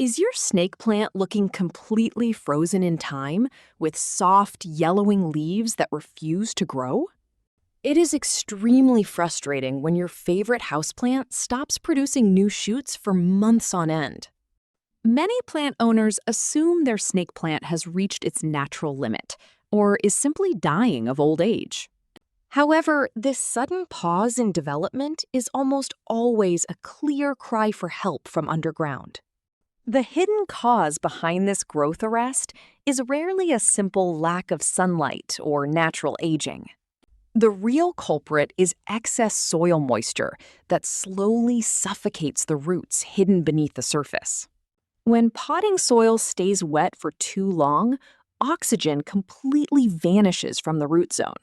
Is your snake plant looking completely frozen in time with soft, yellowing leaves that refuse to grow? It is extremely frustrating when your favorite houseplant stops producing new shoots for months on end. Many plant owners assume their snake plant has reached its natural limit or is simply dying of old age. However, this sudden pause in development is almost always a clear cry for help from underground. The hidden cause behind this growth arrest is rarely a simple lack of sunlight or natural aging. The real culprit is excess soil moisture that slowly suffocates the roots hidden beneath the surface. When potting soil stays wet for too long, oxygen completely vanishes from the root zone.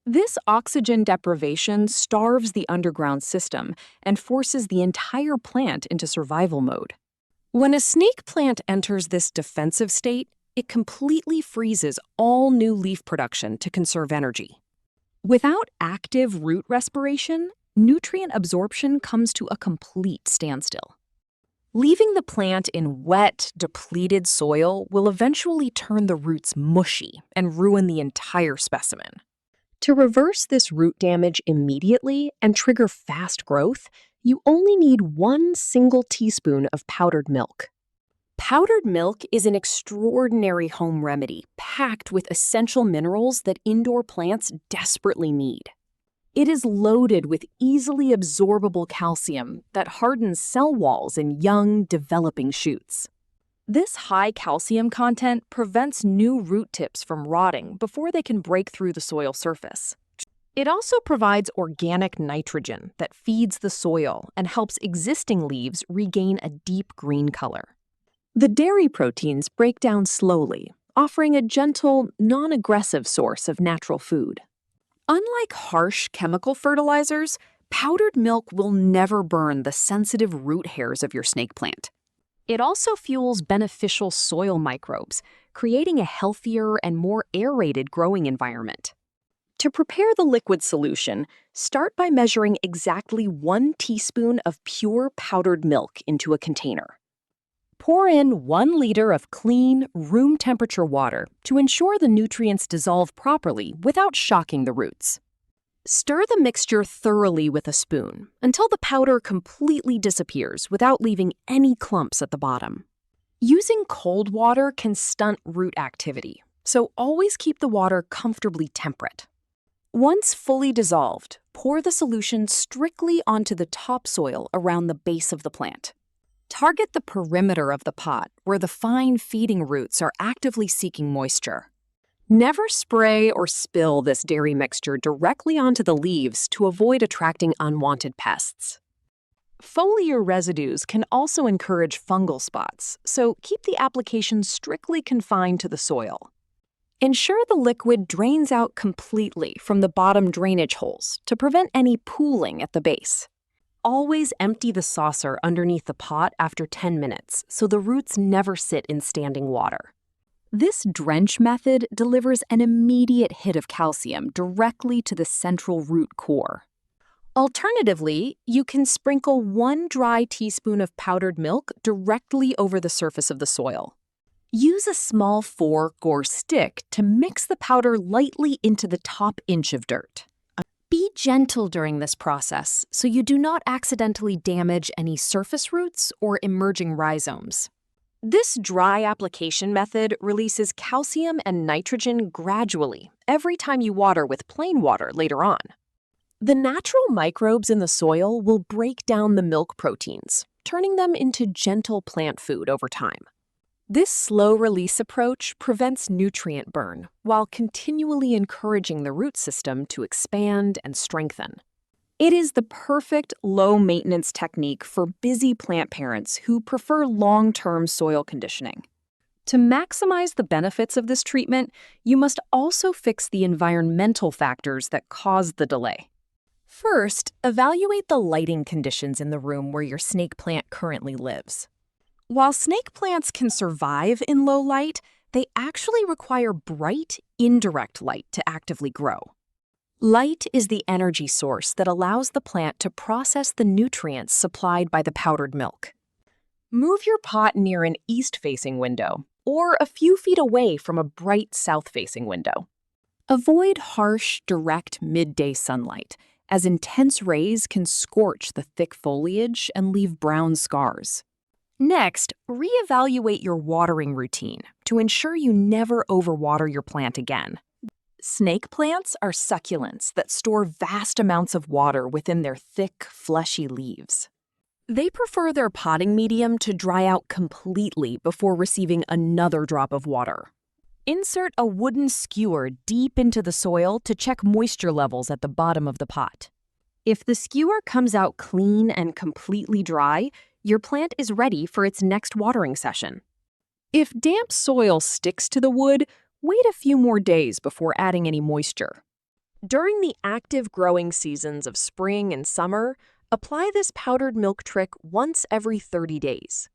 This oxygen deprivation starves the underground system and forces the entire plant into survival mode. When a snake plant enters this defensive state, it completely freezes all new leaf production to conserve energy. Without active root respiration, nutrient absorption comes to a complete standstill. Leaving the plant in wet, depleted soil will eventually turn the roots mushy and ruin the entire specimen. To reverse this root damage immediately and trigger fast growth, you only need 1 single teaspoon of powdered milk. Powdered milk is an extraordinary home remedy packed with essential minerals that indoor plants desperately need. It is loaded with easily absorbable calcium that hardens cell walls in young, developing shoots. This high calcium content prevents new root tips from rotting before they can break through the soil surface. It also provides organic nitrogen that feeds the soil and helps existing leaves regain a deep green color. The dairy proteins break down slowly, offering a gentle, non-aggressive source of natural food. Unlike harsh chemical fertilizers, powdered milk will never burn the sensitive root hairs of your snake plant. It also fuels beneficial soil microbes, creating a healthier and more aerated growing environment. To prepare the liquid solution, start by measuring exactly 1 teaspoon of pure powdered milk into a container. Pour in 1 liter of clean, room-temperature water to ensure the nutrients dissolve properly without shocking the roots. Stir the mixture thoroughly with a spoon until the powder completely disappears without leaving any clumps at the bottom. Using cold water can stunt root activity, so always keep the water comfortably temperate. Once fully dissolved, pour the solution strictly onto the topsoil around the base of the plant. Target the perimeter of the pot where the fine feeding roots are actively seeking moisture. Never spray or spill this dairy mixture directly onto the leaves to avoid attracting unwanted pests. Foliar residues can also encourage fungal spots, so keep the application strictly confined to the soil. Ensure the liquid drains out completely from the bottom drainage holes to prevent any pooling at the base. Always empty the saucer underneath the pot after 10 minutes so the roots never sit in standing water. This drench method delivers an immediate hit of calcium directly to the central root core. Alternatively, you can sprinkle 1 dry teaspoon of powdered milk directly over the surface of the soil. Use a small fork or stick to mix the powder lightly into the top inch of dirt. Be gentle during this process so you do not accidentally damage any surface roots or emerging rhizomes. This dry application method releases calcium and nitrogen gradually every time you water with plain water later on. The natural microbes in the soil will break down the milk proteins, turning them into gentle plant food over time. This slow-release approach prevents nutrient burn while continually encouraging the root system to expand and strengthen. It is the perfect low-maintenance technique for busy plant parents who prefer long-term soil conditioning. To maximize the benefits of this treatment, you must also fix the environmental factors that cause the delay. First, evaluate the lighting conditions in the room where your snake plant currently lives. While snake plants can survive in low light, they actually require bright, indirect light to actively grow. Light is the energy source that allows the plant to process the nutrients supplied by the powdered milk. Move your pot near an east-facing window or a few feet away from a bright south-facing window. Avoid harsh, direct midday sunlight, as intense rays can scorch the thick foliage and leave brown scars. Next, reevaluate your watering routine to ensure you never overwater your plant again. Snake plants are succulents that store vast amounts of water within their thick, fleshy leaves. They prefer their potting medium to dry out completely before receiving another drop of water. Insert a wooden skewer deep into the soil to check moisture levels at the bottom of the pot. If the skewer comes out clean and completely dry, your plant is ready for its next watering session. If damp soil sticks to the wood, wait a few more days before adding any moisture. During the active growing seasons of spring and summer, apply this powdered milk trick once every 30 days.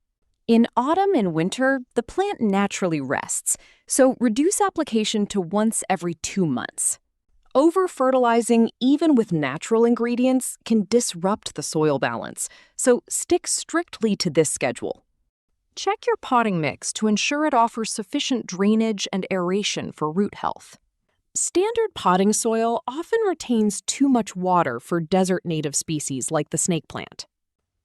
In autumn and winter, the plant naturally rests, so reduce application to once every 2 months. Over-fertilizing, even with natural ingredients, can disrupt the soil balance, so stick strictly to this schedule. Check your potting mix to ensure it offers sufficient drainage and aeration for root health. Standard potting soil often retains too much water for desert-native species like the snake plant.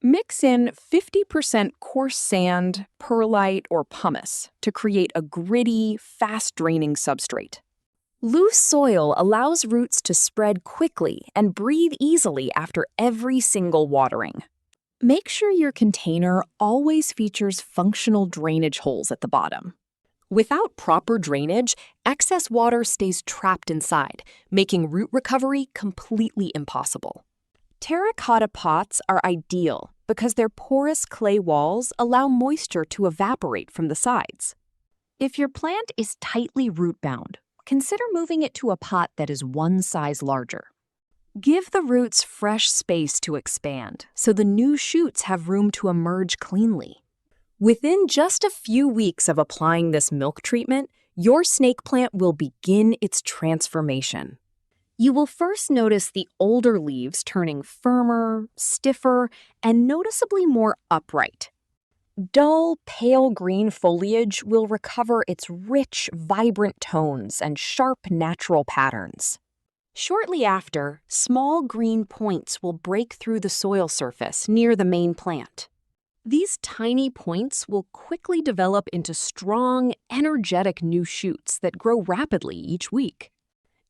Mix in 50% coarse sand, perlite, or pumice to create a gritty, fast-draining substrate. Loose soil allows roots to spread quickly and breathe easily after every single watering. Make sure your container always features functional drainage holes at the bottom. Without proper drainage, excess water stays trapped inside, making root recovery completely impossible. Terracotta pots are ideal because their porous clay walls allow moisture to evaporate from the sides. If your plant is tightly root-bound, consider moving it to a pot that is one size larger. Give the roots fresh space to expand so the new shoots have room to emerge cleanly. Within just a few weeks of applying this milk treatment, your snake plant will begin its transformation. You will first notice the older leaves turning firmer, stiffer, and noticeably more upright. Dull, pale green foliage will recover its rich, vibrant tones and sharp, natural patterns. Shortly after, small green points will break through the soil surface near the main plant. These tiny points will quickly develop into strong, energetic new shoots that grow rapidly each week.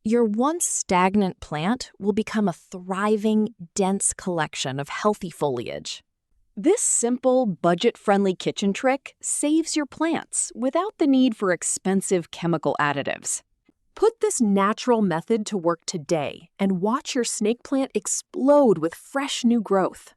Your once stagnant plant will become a thriving, dense collection of healthy foliage. This simple, budget-friendly kitchen trick saves your plants without the need for expensive chemical additives. Put this natural method to work today and watch your snake plant explode with fresh new growth.